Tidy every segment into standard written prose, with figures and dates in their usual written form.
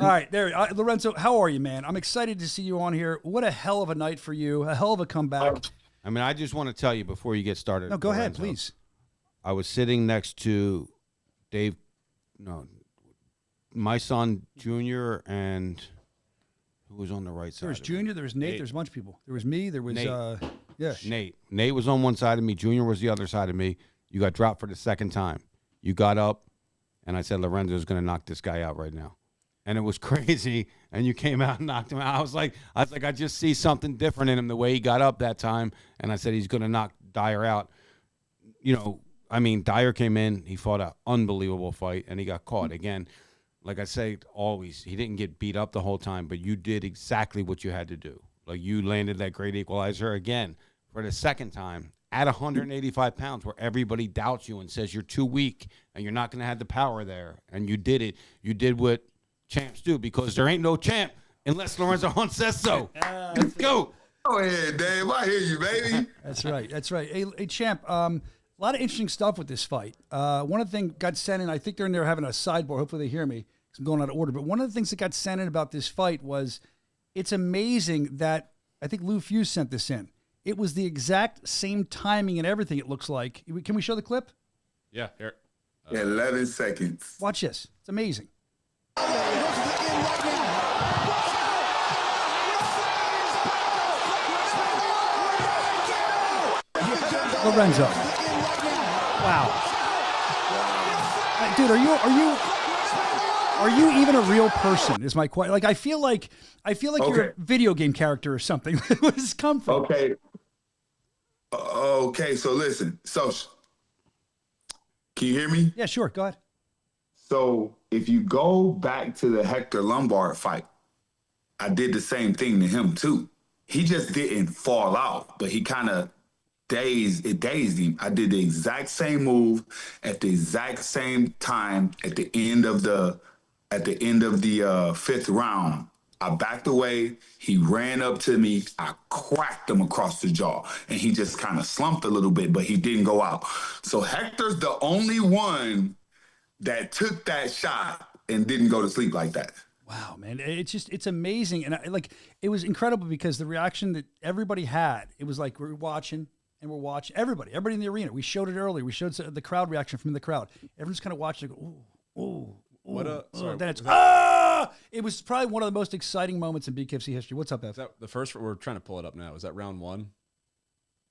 All right, there. Lorenzo, how are you, man? I'm excited to see you on here. What a hell of a night for you. A hell of a comeback. I mean, I just want to tell you before you get started. No, go ahead, Lorenzo, please. I was sitting next to my son, Junior, and who was on the right side? There was Junior, there was Nate, there's a bunch of people. There was me, there was, Nate. Nate was on one side of me. Junior was the other side of me. You got dropped for the second time. You got up, and I said, Lorenzo's going to knock this guy out right now. And it was crazy, and you came out and knocked him out. I was like, I just see something different in him the way he got up that time, and I said he's going to knock Dyer out. You know, I mean, Dyer came in, he fought an unbelievable fight, and he got caught. Again, like I say always, he didn't get beat up the whole time, but you did exactly what you had to do. Like, you landed that great equalizer again for the second time at 185 pounds where everybody doubts you and says you're too weak and you're not going to have the power there. And you did it. You did what champs do, because there ain't no champ unless Lorenzo Hunt says so. Let's go. Go ahead, Dave. I hear you, baby. That's right. That's right. Hey, champ, a lot of interesting stuff with this fight. One of the things got sent in, I think they're in there having a sidebar. Hopefully they hear me. I'm going out of order. But one of the things that got sent in about this fight was it's amazing that I think Lou Fuse sent this in. It was the exact same timing and everything, it looks like. Can we show the clip? Yeah, here. 11 seconds. Watch this. It's amazing. Lorenzo. Wow. Dude, are you even a real person? Is my question. Like, I feel like you're a video game character or something. Where does this come from? Okay. Okay, so listen. So, can you hear me? Yeah, sure. Go ahead. So, if you go back to the Hector Lombard fight, I did the same thing to him too. He just didn't fall out, but he kind of dazed him. I did the exact same move at the exact same time at the end of the fifth round. I backed away. He ran up to me. I cracked him across the jaw, and he just kind of slumped a little bit, but he didn't go out. So Hector's the only one that took that shot and didn't go to sleep like that. Wow, man. It's amazing. And it was incredible because the reaction that everybody had, it was like we're watching everybody in the arena. We showed it earlier. We showed the crowd reaction from the crowd. Everyone's kind of watching, like, ooh. Then it's, it was probably one of the most exciting moments in BKFC history. What's up, Ev? Is that the first? We're trying to pull it up now. Is that round one?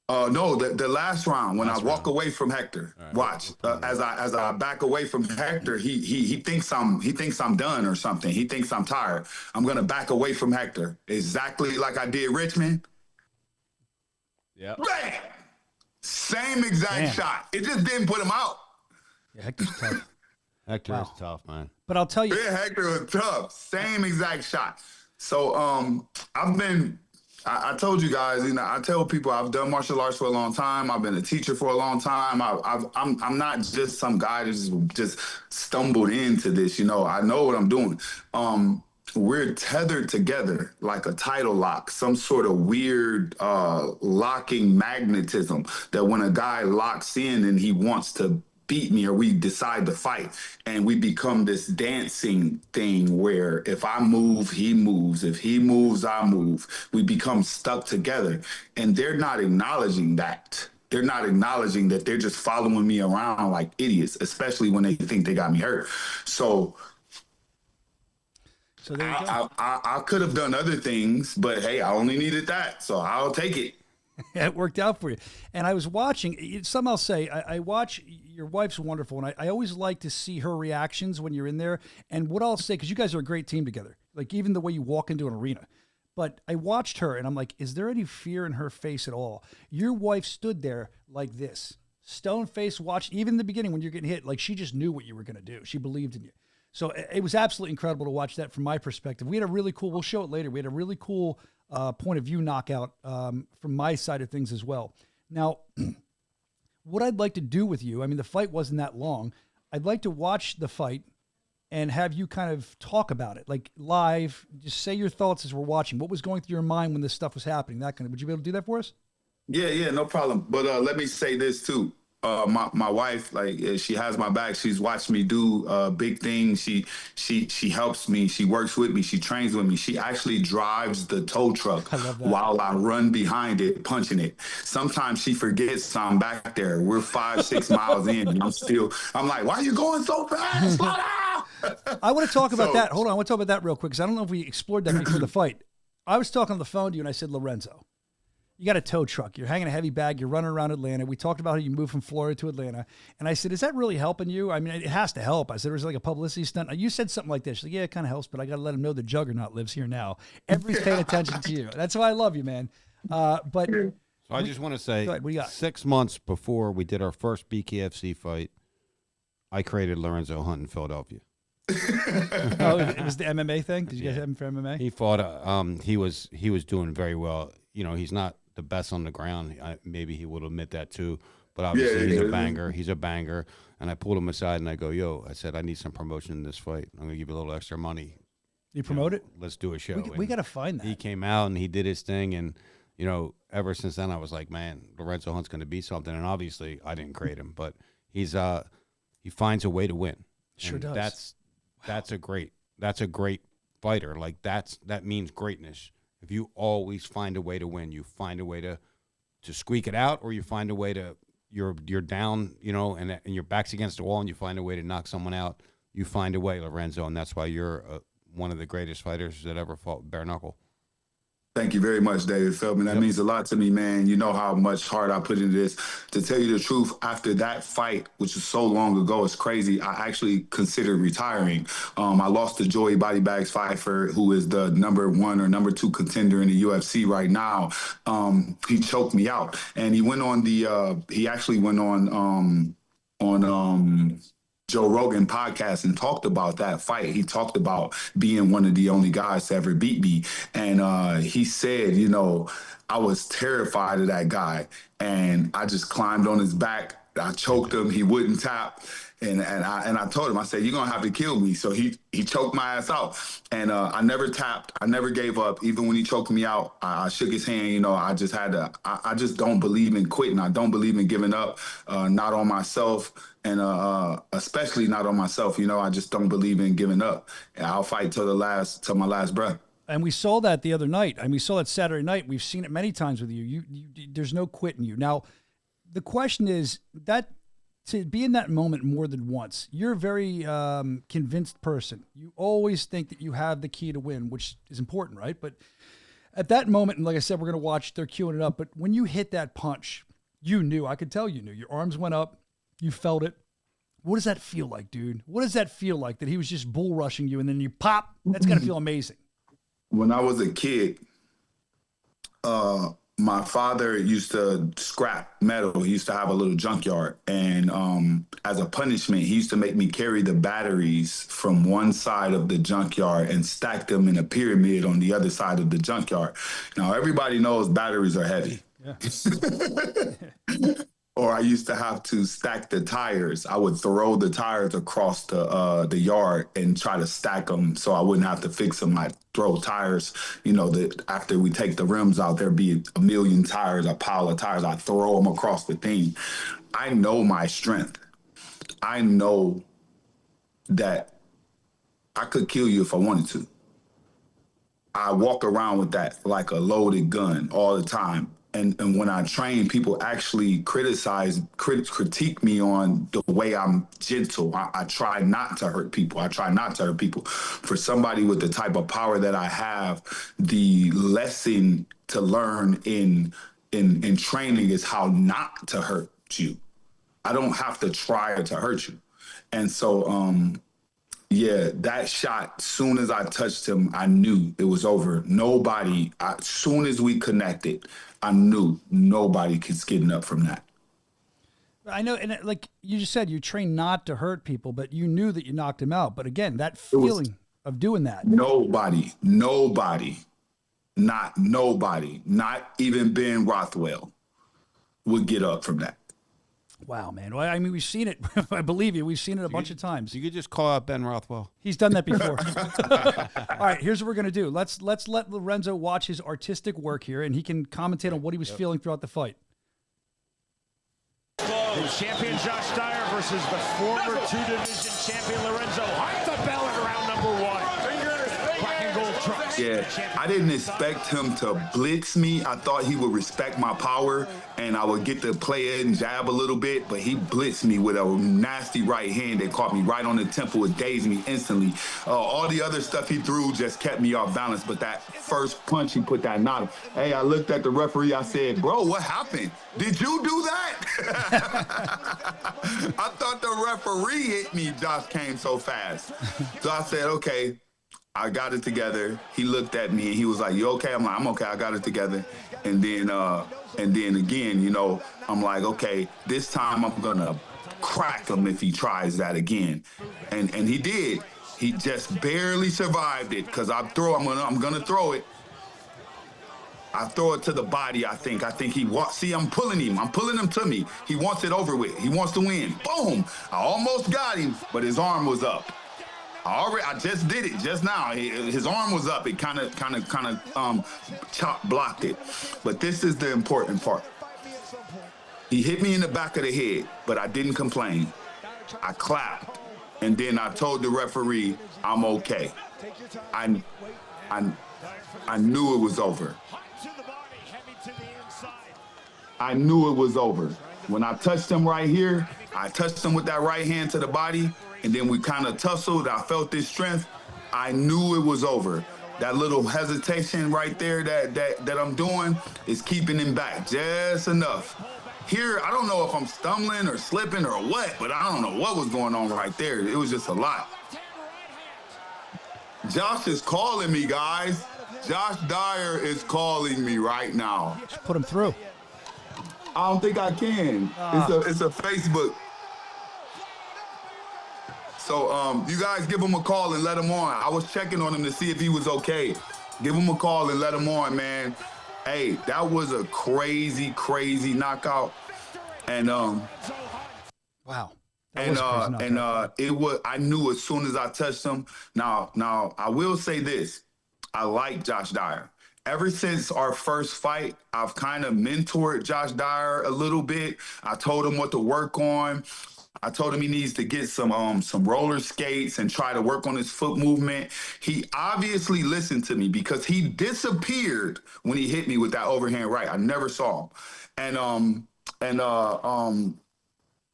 No, the last round when I walk away from Hector. Right. Watch as I back away from Hector, he thinks I'm done or something. He thinks I'm tired. I'm gonna back away from Hector exactly like I did Richmond. Yeah. Bam! Same exact shot. It just didn't put him out. Yeah, Hector's tough. Hector is tough, man. But I'll tell you. Yeah, Hector was tough. Same exact shot. So I told you guys, I tell people I've done martial arts for a long time. I've been a teacher for a long time. I'm not just some guy that just stumbled into this. I know what I'm doing. We're tethered together like a title lock, some sort of weird locking magnetism that when a guy locks in and he wants to beat me or we decide to fight, and we become this dancing thing where if I move, he moves. If he moves, I move. We become stuck together, and they're not acknowledging that. They're not acknowledging that they're just following me around like idiots, especially when they think they got me hurt. So there you go. I could have done other things, but hey, I only needed that, so I'll take it. It worked out for you. And I was watching, some I'll say, I watch, your wife's wonderful, and I always like to see her reactions when you're in there. And what I'll say, because you guys are a great team together, like even the way you walk into an arena. But I watched her, and I'm like, is there any fear in her face at all? Your wife stood there like this, stone-faced, watched, even in the beginning when you're getting hit, like she just knew what you were going to do. She believed in you. So it was absolutely incredible to watch that from my perspective. We had a really cool, we'll show it later, we had a really cool point of view knockout from my side of things as well. Now, what I'd like to do with you, I mean, the fight wasn't that long. I'd like to watch the fight and have you kind of talk about it, like live, just say your thoughts as we're watching. What was going through your mind when this stuff was happening? Would you be able to do that for us? Yeah, no problem. But let me say this too. my wife, like she has my back. She's watched me do big things. She helps me. She works with me. She trains with me. She actually drives the tow truck while I run behind it, punching it. Sometimes she forgets I'm back there. We're 5-6 miles in, and I'm like, why are you going so fast? I want to talk about that. Hold on, I want to talk about that real quick because I don't know if we explored that before the fight. I was talking on the phone to you, and I said, Lorenzo, you got a tow truck. You're hanging a heavy bag. You're running around Atlanta. We talked about how you moved from Florida to Atlanta. And I said, is that really helping you? I mean, it has to help. I said, was it like a publicity stunt? You said something like this. She's like, yeah, it kind of helps, but I got to let him know the Juggernaut lives here now. Everybody's paying attention to you. That's why I love you, man. But so I just want to say, what do you got? 6 months before we did our first BKFC fight, I created Lorenzo Hunt in Philadelphia. Oh, it was the MMA thing? Did you guys have him for MMA? He fought. He was doing very well. You know, he's not the best on the ground. Maybe he would admit that too. But obviously, he's a banger. He's a banger. And I pulled him aside and I go, "Yo," I said, "I need some promotion in this fight. I'm gonna give you a little extra money. You promote it? Let's do a show." We got to find that. He came out and he did his thing, and you know, ever since then, I was like, "Man, Lorenzo Hunt's gonna be something." And obviously, I didn't create him, but he finds a way to win. Sure and does. That's a great fighter. Like that means greatness. If you always find a way to win, you find a way to squeak it out, or you find a way to you're down, you know, and your back's against the wall, and you find a way to knock someone out. You find a way, Lorenzo, and that's why you're one of the greatest fighters that ever fought bare knuckle. Thank you very much, David Feldman. That means a lot to me, man. You know how much heart I put into this. To tell you the truth, after that fight, which was so long ago, it's crazy, I actually considered retiring. I lost to Joey Body Bags Pfeiffer, who is the #1 or #2 contender in the UFC right now. He choked me out. And he went on he actually went on Joe Rogan podcast and talked about that fight. He talked about being one of the only guys to ever beat me. And he said, you know, I was terrified of that guy. And I just climbed on his back. I choked him. He wouldn't tap. And I told him, I said, you're going to have to kill me. So he choked my ass out. And I never tapped. I never gave up. Even when he choked me out, I shook his hand. You know, I just had to, I just don't believe in quitting. I don't believe in giving up, not on myself. And especially not on myself. You know, I just don't believe in giving up. And I'll fight till my last breath. And we saw that the other night. And we saw that Saturday night. We've seen it many times with you. You there's no quitting you. Now, the question is that to be in that moment more than once, you're a very convinced person. You always think that you have the key to win, which is important, right? But at that moment, and like I said, we're going to watch, they're queuing it up. But when you hit that punch, you knew, I could tell you knew. Your arms went up. You felt it. What does that feel like, dude? What does that feel like that he was just bull rushing you and then you pop? That's got to feel amazing. When I was a kid, my father used to scrap metal. He used to have a little junkyard. And as a punishment, he used to make me carry the batteries from one side of the junkyard and stack them in a pyramid on the other side of the junkyard. Now, everybody knows batteries are heavy. Yeah. Or I used to have to stack the tires. I would throw the tires across the yard and try to stack them so I wouldn't have to fix them. I'd throw tires, you know, that after we take the rims out, there'd be a million tires, a pile of tires. I throw them across the thing. I know my strength. I know that I could kill you if I wanted to. I walk around with that like a loaded gun all the time. And when I train, people actually critique me on the way I'm gentle. I try not to hurt people. For somebody with the type of power that I have, the lesson to learn in training is how not to hurt you. I don't have to try to hurt you. And so, yeah, that shot, soon as I touched him, I knew it was over. As soon as we connected, I knew nobody was getting up from that. I know, and like you just said, you train not to hurt people, but you knew that you knocked him out. But again, that feeling of doing that. Nobody, not even Ben Rothwell would get up from that. Wow, man. Well, I mean, we've seen it. I believe you. We've seen it a bunch of times. You could just call out Ben Rothwell. He's done that before. All right, here's what we're going to do. Let's let Lorenzo watch his artistic work here, and he can commentate on what he was feeling throughout the fight. Close. The champion Josh Dyer versus the former two-division champion Lorenzo Hunt. The bell at round number 1. Black and gold trucks. Yeah, I didn't expect him to blitz me. I thought he would respect my power and I would get to play it and jab a little bit, but he blitzed me with a nasty right hand that caught me right on the temple. It dazed me instantly. All the other stuff he threw just kept me off balance, but that first punch, he put that knot. Hey, I looked at the referee. I said, bro, what happened? Did you do that? I thought the referee hit me. Josh came so fast. So I said, okay. I got it together. He looked at me and he was like, "You okay?" I'm like, "I'm okay. I got it together." And then again, you know, I'm like, "Okay, this time I'm gonna crack him if he tries that again." And he did. He just barely survived it because I'm gonna throw it. I throw it to the body. I think he wants. See, I'm pulling him. I'm pulling him to me. He wants it over with. He wants to win. Boom! I almost got him, but his arm was up. I just did it just now. His arm was up. It kind of blocked it. But this is the important part. He hit me in the back of the head, but I didn't complain. I clapped, and then I told the referee, "I'm okay." I knew it was over. I knew it was over. When I touched him right here, I touched him with that right hand to the body. And then we kind of tussled. I felt this strength. I knew it was over. That little hesitation right there that I'm doing is keeping him back just enough. Here, I don't know if I'm stumbling or slipping or what, but I don't know what was going on right there. It was just a lot. Josh is calling me, guys. Josh Dyer is calling me right now. Just put him through. I don't think I can. It's a Facebook. So you guys give him a call and let him on. I was checking on him to see if he was okay. Give him a call and let him on, man. Hey, that was a crazy, crazy knockout. And wow. It was. I knew as soon as I touched him. Now I will say this. I like Josh Dyer. Ever since our first fight, I've kind of mentored Josh Dyer a little bit. I told him what to work on. I told him he needs to get some roller skates and try to work on his foot movement. He obviously listened to me because he disappeared when he hit me with that overhand right. I never saw him.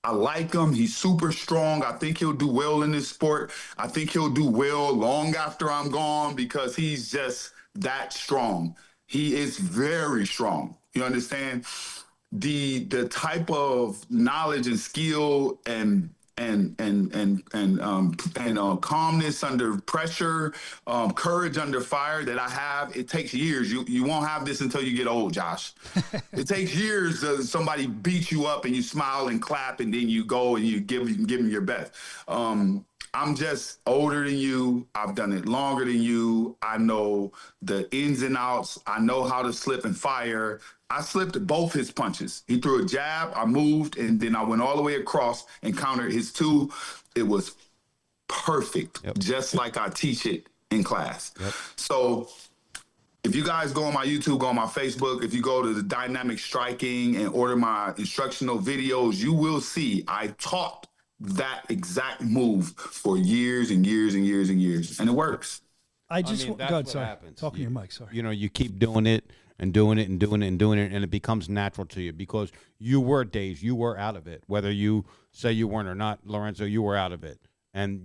I like him. He's super strong. I think he'll do well in this sport. I think he'll do well long after I'm gone because he's just that strong. He is very strong. You understand? The type of knowledge and skill and calmness under pressure, courage under fire that I have, it takes years. You won't have this until you get old, Josh. It takes years to somebody beat you up and you smile and clap and then you go and you give them your best. I'm just older than you. I've done it longer than you. I know the ins and outs. I know how to slip and fire. I slipped both his punches. He threw a jab, I moved, and then I went all the way across and countered his two. It was perfect, just like I teach it in class. Yep. So if you guys go on my YouTube, go on my Facebook, if you go to the Dynamic Striking and order my instructional videos, you will see I taught that exact move for years and years and years and years, and it works. That's what happens. Talking to your mic, sorry. You know, you keep doing it and doing it and doing it and doing it, and it becomes natural to you because you were dazed, you were out of it. Whether you say you weren't or not, Lorenzo, you were out of it. And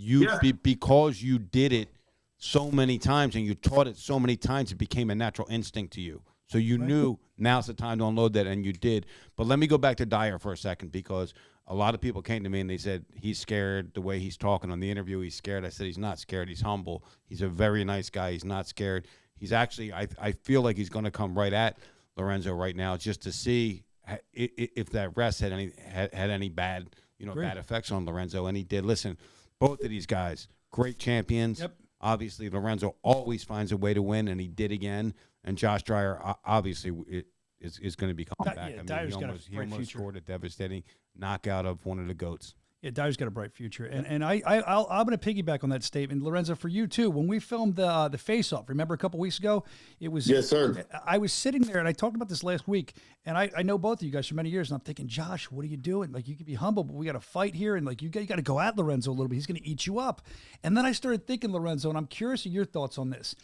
because you did it so many times and you taught it so many times, it became a natural instinct to you. So you knew now's the time to unload that, and you did. But let me go back to Dyer for a second because a lot of people came to me and they said he's scared the way he's talking on the interview. He's scared. I said he's not scared. He's humble. He's a very nice guy. He's not scared. He's actually, I feel like he's going to come right at Lorenzo right now just to see if that rest had any bad effects on Lorenzo, and he did. Listen, both of these guys, great champions. Yep. Obviously, Lorenzo always finds a way to win, and he did again. And Josh Dyer obviously is going to be coming back. Dyer's he almost scored a devastating knockout of one of the GOATs. Yeah, Dyer's got a bright future, and I'm going to piggyback on that statement, Lorenzo, for you too. When we filmed the Face Off, remember a couple weeks ago, it was Yes, sir. I was sitting there, and I talked about this last week, and I know both of you guys for many years, and I'm thinking, Josh, what are you doing? Like, you can be humble, but we got to fight here, and like you got to go at Lorenzo a little bit. He's going to eat you up. And then I started thinking, Lorenzo, and I'm curious of your thoughts on this.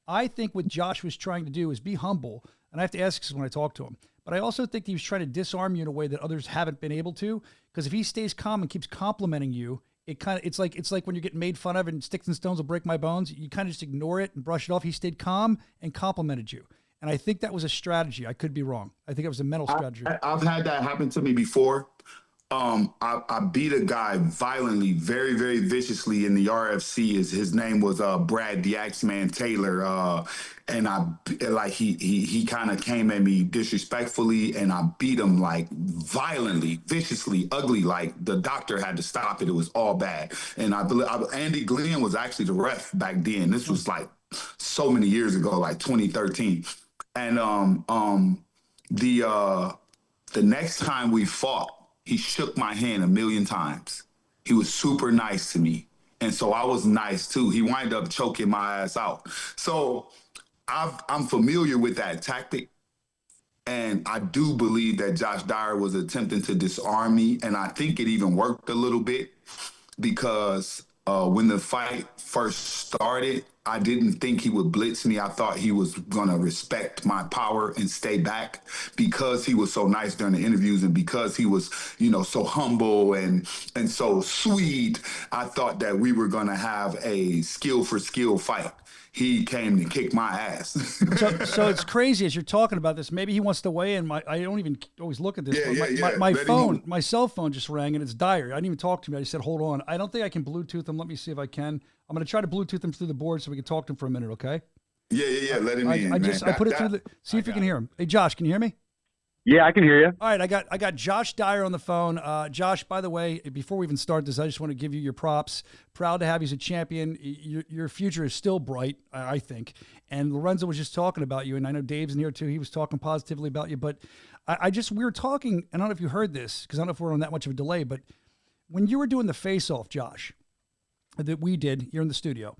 I think what Josh was trying to do is be humble, and I have to ask this when I talk to him. But I also think he was trying to disarm you in a way that others haven't been able to. Because if he stays calm and keeps complimenting you, it's like when you're getting made fun of and sticks and stones will break my bones. You kind of just ignore it and brush it off. He stayed calm and complimented you. And I think that was a strategy. I could be wrong. I think it was a mental strategy. I've had that happen to me before. I beat a guy violently, very, very viciously in the RFC. His name was Brad the Axeman Taylor, and he kind of came at me disrespectfully, and I beat him like violently, viciously, ugly. Like the doctor had to stop it. It was all bad. And I believe Andy Glenn was actually the ref back then. This was like so many years ago, like 2013. And the next time we fought, he shook my hand 1,000,000 times. He was super nice to me. And so I was nice too. He wound up choking my ass out. So I'm familiar with that tactic. And I do believe that Josh Dyer was attempting to disarm me. And I think it even worked a little bit because when the fight first started, I didn't think he would blitz me. I thought he was going to respect my power and stay back because he was so nice during the interviews and because he was, so humble and so sweet. I thought that we were going to have a skill for skill fight. He came to kick my ass. So it's crazy as you're talking about this. Maybe he wants to weigh in. I don't even always look at this. Yeah, My cell phone just rang and it's Dyer. I didn't even talk to him. I just said, hold on. I don't think I can Bluetooth him. Let me see if I can. I'm going to try to Bluetooth him through the board so we can talk to him for a minute, okay? Yeah. Let him in. I put it through the. See if you can hear him. Hey, Josh, can you hear me? Yeah, I can hear you. All right, I got Josh Dyer on the phone. Josh, by the way, before we even start this, I just want to give you your props. Proud to have you as a champion. Your future is still bright, I think. And Lorenzo was just talking about you, and I know Dave's in here too. He was talking positively about you. But we were talking, and I don't know if you heard this, because I don't know if we're on that much of a delay, but when you were doing the face-off, Josh, that we did here in the studio,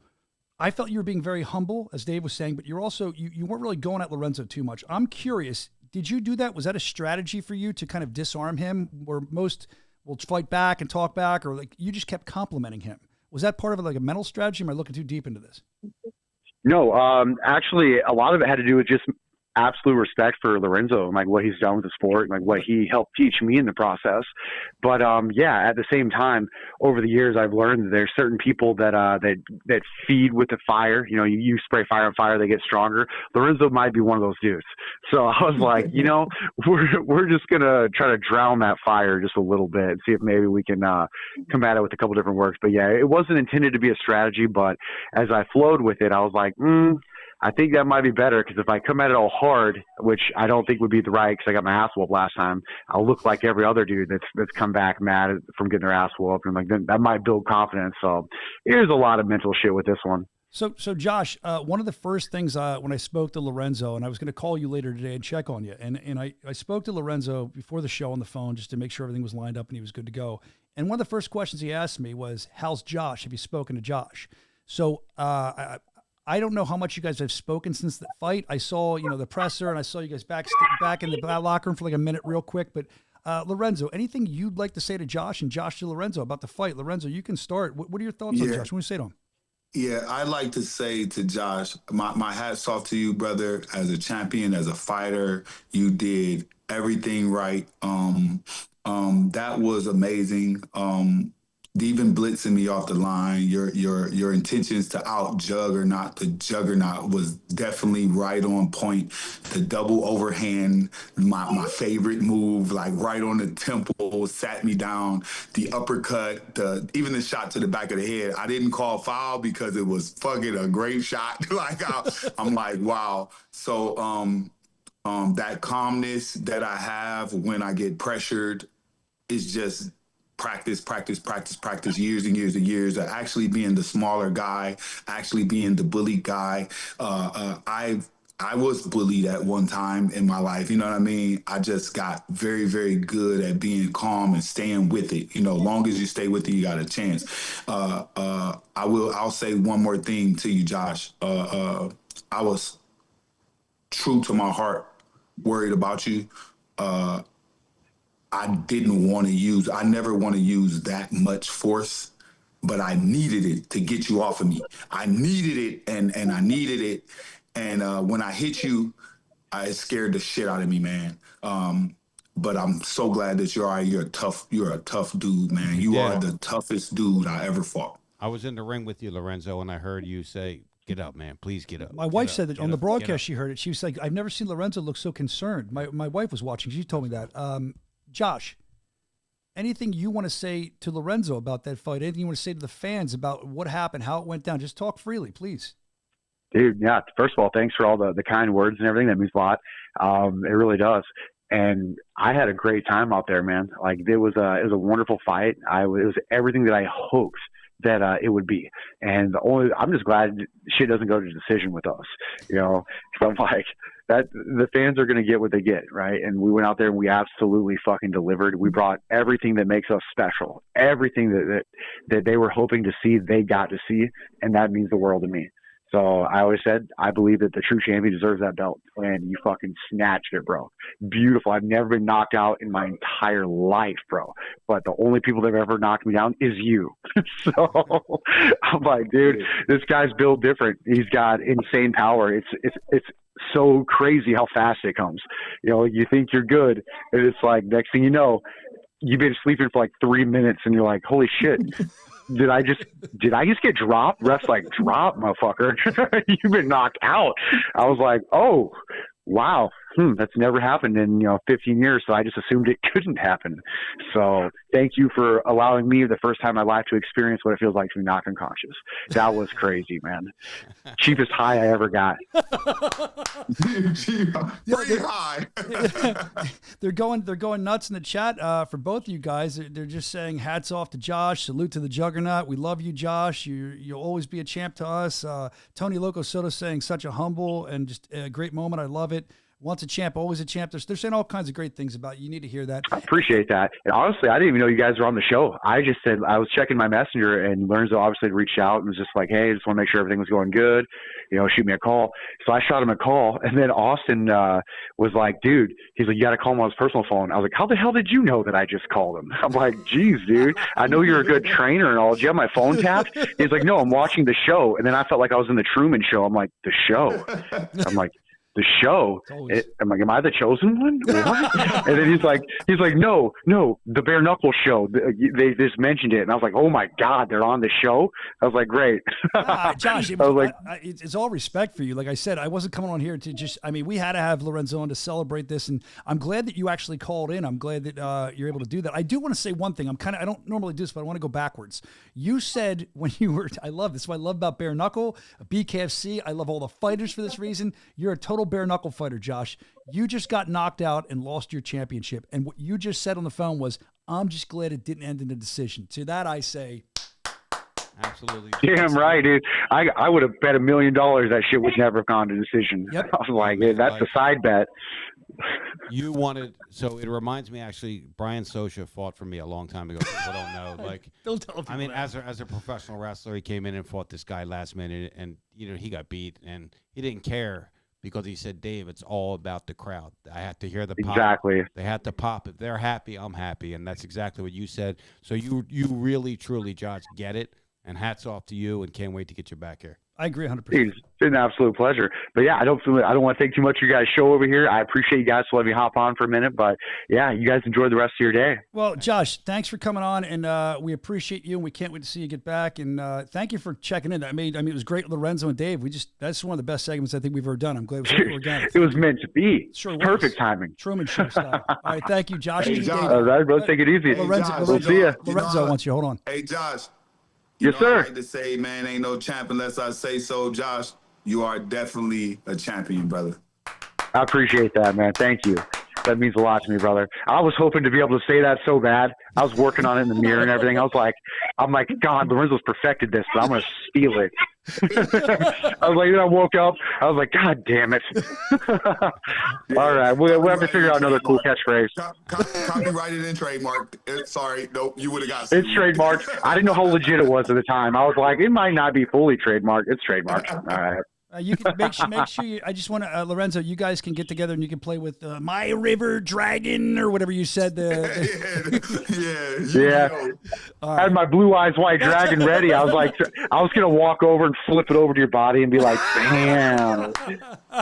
I felt you were being very humble, as Dave was saying, but you're also, you weren't really going at Lorenzo too much. I'm curious, did you do that? Was that a strategy for you to kind of disarm him, where most will fight back and talk back, or like you just kept complimenting him? Was that part of like a mental strategy? Am I looking too deep into this? No, actually, a lot of it had to do with just absolute respect for Lorenzo and like what he's done with the sport and like what he helped teach me in the process. But yeah, at the same time, over the years, I've learned that there's certain people that feed with the fire. You spray fire on fire, they get stronger. Lorenzo might be one of those dudes. So I was like, we're just gonna try to drown that fire just a little bit and see if maybe we can combat it with a couple different works. But yeah, it wasn't intended to be a strategy, but as I flowed with it, I was like, I think that might be better, because if I come at it all hard, which I don't think would be the right, because I got my ass whooped last time, I'll look like every other dude that's come back mad from getting their ass whooped, and like that might build confidence. So there's a lot of mental shit with this one. So Josh, one of the first things when I spoke to Lorenzo, and I was going to call you later today and check on you, and I spoke to Lorenzo before the show on the phone just to make sure everything was lined up and he was good to go. And one of the first questions he asked me was, "How's Josh? Have you spoken to Josh?" So I don't know how much you guys have spoken since the fight. I saw, the presser, and I saw you guys back in the locker room for like a minute real quick. But Lorenzo, anything you'd like to say to Josh and Josh to Lorenzo about the fight? Lorenzo, you can start. What are your thoughts on Josh? What do you say to him? Yeah, I'd like to say to Josh, my hat's off to you, brother. As a champion, as a fighter, you did everything right. That was amazing. Even blitzing me off the line, your intentions to out Juggernaut the Juggernaut was definitely right on point. The double overhand, my favorite move, like right on the temple, sat me down. The uppercut, even the shot to the back of the head. I didn't call foul because it was fucking a great shot. I'm like, wow. So that calmness that I have when I get pressured is just practice, years and years and years of actually being the smaller guy, actually being the bully guy. I was bullied at one time in my life. You know what I mean? I just got very, very good at being calm and staying with it. You know, long as you stay with it, you got a chance. I'll say one more thing to you, Josh. I was true to my heart, worried about you. I never want to use that much force, but I needed it to get you off of me. I needed it and I needed it. And when I hit you, it scared the shit out of me, man. But I'm so glad that you're all right. You're a tough dude, man. You are the toughest dude I ever fought. I was in the ring with you, Lorenzo, and I heard you say, "Get up, man. Please get up." My wife said that on the broadcast. She heard it. She was like, "I've never seen Lorenzo look so concerned." My wife was watching. She told me that. Josh, anything you want to say to Lorenzo about that fight? Anything you want to say to the fans about what happened, how it went down? Just talk freely, please. Dude, yeah. First of all, thanks for all the kind words and everything. That means a lot. It really does. And I had a great time out there, man. Like it was a wonderful fight. It was everything that I hoped that it would be. And I'm just glad shit doesn't go to decision with us, you know. So I'm like, that the fans are going to get what they get, right? And we went out there and we absolutely fucking delivered. We brought everything that makes us special, everything that they were hoping to see, they got to see, and that means the world to me. So I always said, I believe that the true champion deserves that belt. And you fucking snatched it, bro. Beautiful. I've never been knocked out in my entire life, bro. But the only people that have ever knocked me down is you. So I'm like, dude, this guy's built different. He's got insane power. It's so crazy how fast it comes. You know, you think you're good, and it's like, next thing you know, you've been sleeping for like 3 minutes, and you're like, holy shit. Did I just get dropped? Ref's like, drop, motherfucker. You've been knocked out. I was like, oh, wow. That's never happened in 15 years. So I just assumed it couldn't happen. So thank you for allowing me the first time in my life to experience what it feels like to be knocked unconscious. That was crazy, man. Cheapest high I ever got. Pretty high. They're going nuts in the chat for both of you guys. They're just saying hats off to Josh. Salute to the Juggernaut. We love you, Josh. You'll always be a champ to us. Tony Loco Soto saying such a humble and just a great moment. I love it. Once a champ, always a champ. They're saying all kinds of great things about you. You need to hear that. I appreciate that. And honestly, I didn't even know you guys were on the show. I just said, I was checking my messenger, and Lorenzo obviously reached out and was just like, hey, I just want to make sure everything was going good. Shoot me a call. So I shot him a call. And then Austin was like, dude, he's like, you got to call him on his personal phone. I was like, how the hell did you know that I just called him? I'm like, geez, dude, I know you're a good trainer and all. Do you have my phone tapped? He's like, no, I'm watching the show. And then I felt like I was in the Truman Show. I'm like, the show? I'm like, the show? I'm like, am I the chosen one? What? And then he's like, no, the Bare Knuckle Show. They just mentioned it, and I was like, oh my god, they're on the show. I was like, great. Josh, I was like, it's all respect for you. Like I said, I wasn't coming on here to just. I mean, we had to have Lorenzo on to celebrate this, and I'm glad that you actually called in. I'm glad that you're able to do that. I do want to say one thing. I don't normally do this, but I want to go backwards. You said when you were, I love this. What I love about Bare Knuckle, BKFC. I love all the fighters for this reason. You're a total bare knuckle fighter, Josh. You just got knocked out and lost your championship. And what you just said on the phone was, I'm just glad it didn't end in a decision. To that, I say, absolutely. Damn right, dude. I would have bet $1 million that shit would never have gone to decision. Yep. I was like, hey, that's a side bet. You wanted, so it reminds me, actually, Brian Soscia fought for me a long time ago. People don't know. Like, don't tell people. I mean, as a professional wrestler, he came in and fought this guy last minute, and he got beat, and he didn't care. Because he said, Dave, it's all about the crowd. I have to hear the pop. Exactly. They had to pop. If they're happy, I'm happy. And that's exactly what you said. So you really, truly, Josh, get it. And hats off to you, and can't wait to get you back here. I agree 100%. It's been an absolute pleasure. But yeah, I don't want to take too much of your guys' show over here. I appreciate you guys to let me hop on for a minute. But yeah, you guys enjoy the rest of your day. Well, Josh, thanks for coming on, and we appreciate you, and we can't wait to see you get back. And thank you for checking in. I mean, it was great, Lorenzo and Dave. That's one of the best segments I think we've ever done. I'm glad it was organic. It was meant to be. Sure, perfect timing. Truman Show style. All right, thank you, Josh. Hey, Josh. All right, bro, take it easy. Lorenzo, we'll see you. Lorenzo wants you. Hold on. Hey, Josh. Yes, sir. I like to say, man, ain't no champ unless I say so. Josh, you are definitely a champion, brother. I appreciate that, man. Thank you. That means a lot to me, brother. I was hoping to be able to say that so bad. I was working on it in the mirror and everything. I'm like, God, Lorenzo's perfected this, but I'm going to steal it. I was like, then I woke up. I was like, God damn it. All right. We'll have to figure out another cool catchphrase. Copyrighted and trademarked. Sorry. Nope. You would have got It's trademarked. I didn't know how legit it was at the time. I was like, it might not be fully trademarked. It's trademarked. All right. You can make sure you, I just want to, Lorenzo, you guys can get together and you can play with My River Dragon or whatever you said. Yeah. I had my Blue Eyes White Dragon ready. I was like, I was going to walk over and flip it over to your body and be like, bam.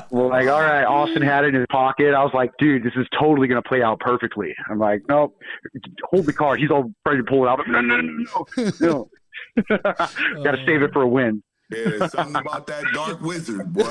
Well, like, all right, Austin had it in his pocket. I was like, dude, this is totally going to play out perfectly. I'm like, nope, hold the card. He's all ready to pull it out. No. Got to save it for a win. Yeah, something about that dark wizard, boy.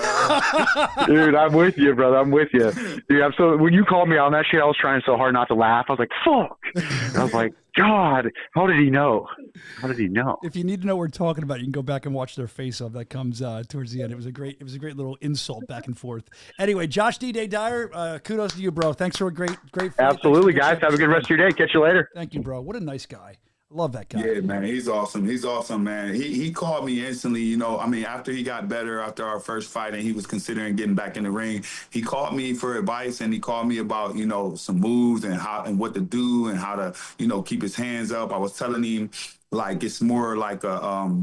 Dude, I'm with you, brother. I'm with you. Dude, when you called me on that shit, I was trying so hard not to laugh. I was like, fuck. And I was like, God, how did he know? How did he know? If you need to know what we're talking about, you can go back and watch their face-off that comes towards the end. It was a great little insult back and forth. Anyway, Josh D-Day Dyer, kudos to you, bro. Thanks for a great fight. Absolutely, guys. Have a good rest of your day. Catch you later. Thank you, bro. What a nice guy. Love that guy. Yeah, man, he's awesome. He's awesome, man. He called me instantly, you know. I mean, after he got better after our first fight and he was considering getting back in the ring, he called me for advice and he called me about, you know, some moves and how and what to do and how to, you know, keep his hands up. I was telling him like it's more like a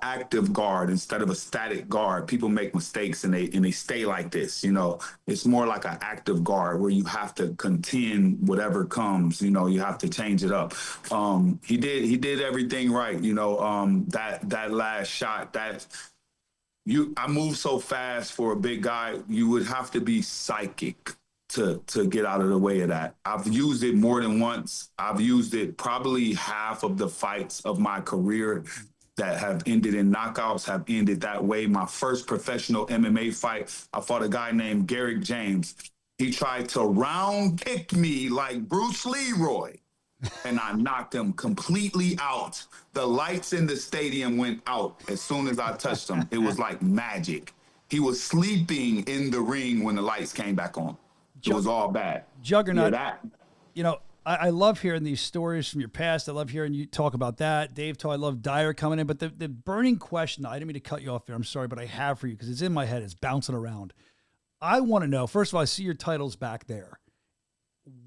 active guard instead of a static guard. People make mistakes and they stay like this, you know. It's more like an active guard where you have to contend whatever comes, you know. You have to change it up. He did everything right, you know. That last shot, I move so fast for a big guy. You would have to be psychic to get out of the way of that. I've used it more than once. I've used it probably half of the fights of my career that have ended in knockouts have ended that way. My first professional MMA fight, I fought a guy named Garrick James. He tried to round kick me like Bruce Leroy, and I knocked him completely out. The lights in the stadium went out as soon as I touched him. It was like magic. He was sleeping in the ring when the lights came back on. It was all bad. Juggernaut, Yeah, you know, I love hearing these stories from your past. I love hearing you talk about that. Dave, I love Dyer coming in. But the burning question, I didn't mean to cut you off there. I'm sorry, but I have for you because it's in my head. It's bouncing around. I want to know, first of all, I see your titles back there.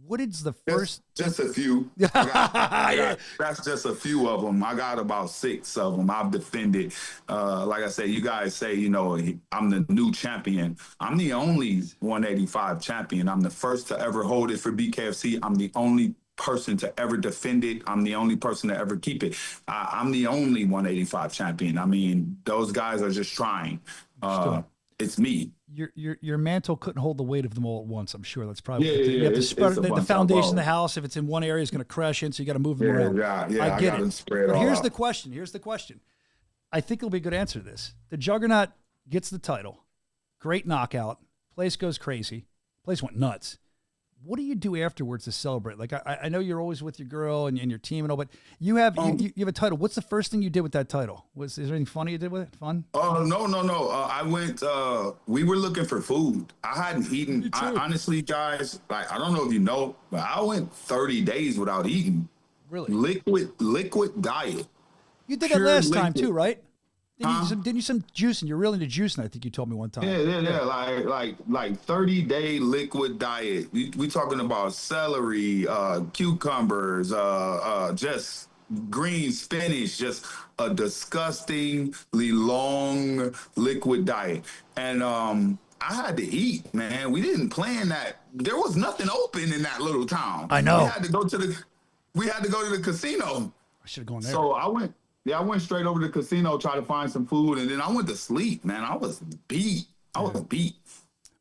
What is the first? Just a few. That's just a few of them. I got about 6 of them. I've defended. Like I say, you guys say, you know, I'm the new champion. I'm the only 185 champion. I'm the first to ever hold it for BKFC. I'm the only person to ever defend it. I'm the only person to ever keep it. I'm the only 185 champion. I mean, those guys are just trying. It's me. Your mantle couldn't hold the weight of them all at once. I'm sure that's probably you have to spread the foundation of the house. If it's in one area, it's going to crash in, so you got to move them around. I get it. But here's the question. I think it'll be a good answer to this. The Juggernaut gets the title. Great knockout. Place goes crazy. Place went nuts. What do you do afterwards to celebrate? Like I know you're always with your girl and your team and all, but you have you have a title. What's the first thing you did with that title? Is there anything funny you did with it? Fun? Oh no. I went. We were looking for food. I hadn't eaten. Honestly, guys, like I don't know if you know, but I went 30 days without eating. Really? Liquid diet. You did that last time too, right? Didn't you some juicing? You're really into juicing, I think you told me one time. Yeah. Like 30-day liquid diet. We talking about celery, cucumbers, just green spinach, just a disgustingly long liquid diet. And I had to eat, man. We didn't plan that. There was nothing open in that little town. I know. We had to go to the casino. I should have gone there. So I went straight over to the casino, try to find some food, and then I went to sleep, man. I was beat.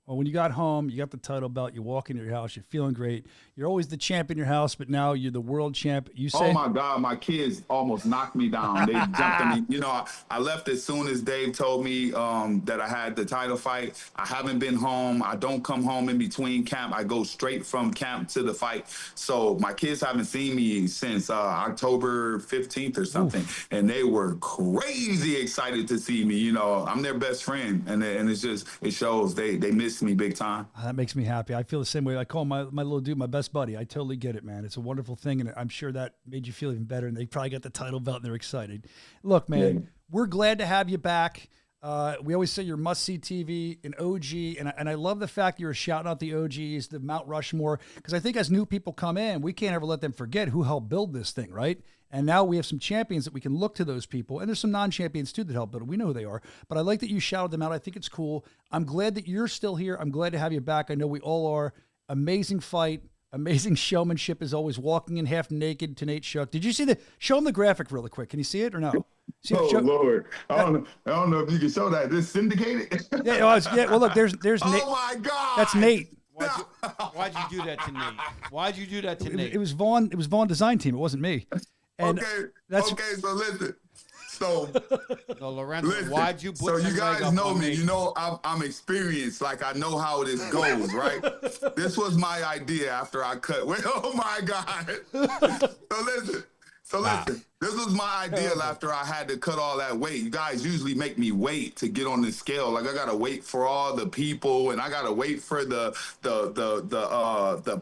Well, when you got home, you got the title belt, you walk into your house, you're feeling great. You're always the champ in your house, but now you're the world champ. You say, oh my God, my kids almost knocked me down. They jumped at me. You know, I left as soon as Dave told me that I had the title fight. I haven't been home. I don't come home in between camp. I go straight from camp to the fight. So my kids haven't seen me since October 15th or something. Oof. And they were crazy excited to see me. You know, I'm their best friend. And it's just, it shows they miss me big time. That makes me happy. I feel the same way. I call my little dude my best buddy. I totally get it, man. It's a wonderful thing, and I'm sure that made you feel even better, and they probably got the title belt, and they're excited. Look, man, we're glad to have you back. We always say you're must-see TV, an OG, and I love the fact you're shouting out the OGs, the Mount Rushmore, because I think as new people come in, we can't ever let them forget who helped build this thing, right? And now we have some champions that we can look to those people, and there's some non-champions too that help build it. We know who they are, but I like that you shouted them out. I think it's cool. I'm glad that you're still here. I'm glad to have you back. I know we all are. Amazing fight. Amazing showmanship is always walking in half naked to Nate Shuck. Did you see show him the graphic really quick. Can you see it or no? See Lord. I don't know if you can show that. This syndicated? Well, look, there's Nate. Oh, my God. That's Nate. Why'd you do that to Nate? Why'd you do that to Nate? It was Vaughn Design Team. It wasn't me. And so listen. So, Lorenzo, why'd you put so you guys know me. Me? You know I'm experienced. Like, I know how this goes, right? This was my idea after I cut. Oh, my God. So listen. This was my idea after I had to cut all that weight. You guys usually make me wait to get on the scale. Like, I gotta wait for all the people, and I gotta wait for the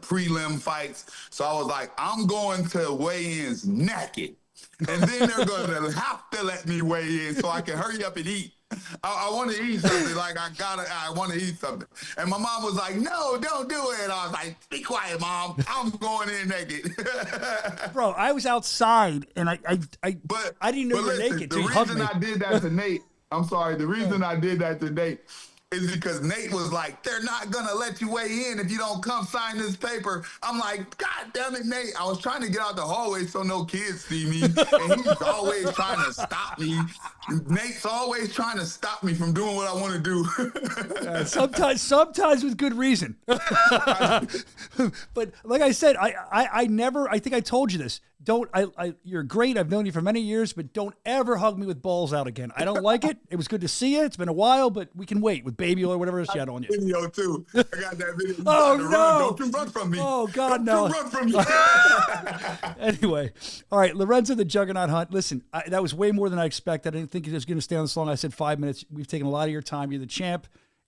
prelim fights. So I was like, I'm going to weigh-ins naked. And then they're going to have to let me weigh in so I can hurry up and eat. I want to eat something. Like, I want to eat something. And my mom was like, no, don't do it. I was like, be quiet, Mom. I'm going in naked. Bro, I was outside, and I didn't know you were naked. The reason I did that to Nate, I'm sorry, the reason I did that to Nate is because Nate was like, they're not going to let you weigh in if you don't come sign this paper. I'm like, God damn it, Nate. I was trying to get out the hallway so no kids see me. And he's always trying to stop me. Nate's always trying to stop me from doing what I want to do. Sometimes with good reason. But like I said, I think I told you this. You're great. I've known you for many years, but don't ever hug me with balls out again. I don't like it. It was good to see you. It's been a while, but we can wait with baby oil or whatever else you had on you. Video too. I got that video. Oh, no. Don't you run from me. Oh, God, no. Don't you run from me. Anyway, all right, Lorenzo the Juggernaut Hunt. Listen, that was way more than I expected. I didn't think he was going to stay on this long. I said 5 minutes. We've taken a lot of your time. You're the champ.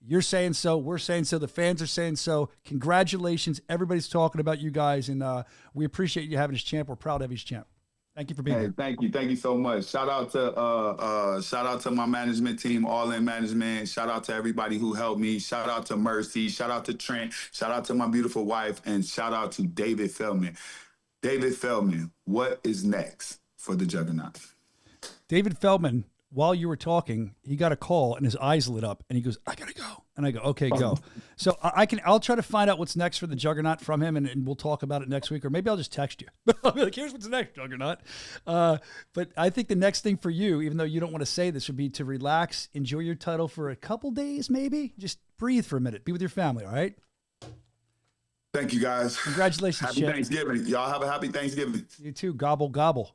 You're saying so. We're saying so. The fans are saying so. Congratulations. Everybody's talking about you guys, and we appreciate you having as champ. We're proud to have you as champ. Thank you for being here. Thank you so much. Shout out to my management team, All In Management. Shout out to everybody who helped me. Shout out to Mercy. Shout out to Trent. Shout out to my beautiful wife, and shout out to David Feldman. David Feldman, what is next for the Juggernaut? David Feldman, while you were talking, he got a call and his eyes lit up and he goes, I gotta go. And I go, okay, go. So I'll try to find out what's next for the Juggernaut from him, and we'll talk about it next week, or maybe I'll just text you. I'll be like, here's what's next, Juggernaut. But I think the next thing for you, even though you don't want to say this, would be to relax, enjoy your title for a couple days, maybe. Just breathe for a minute. Be with your family, all right? Thank you, guys. Congratulations, Happy Chip. Thanksgiving. Y'all have a happy Thanksgiving. You too. Gobble, gobble.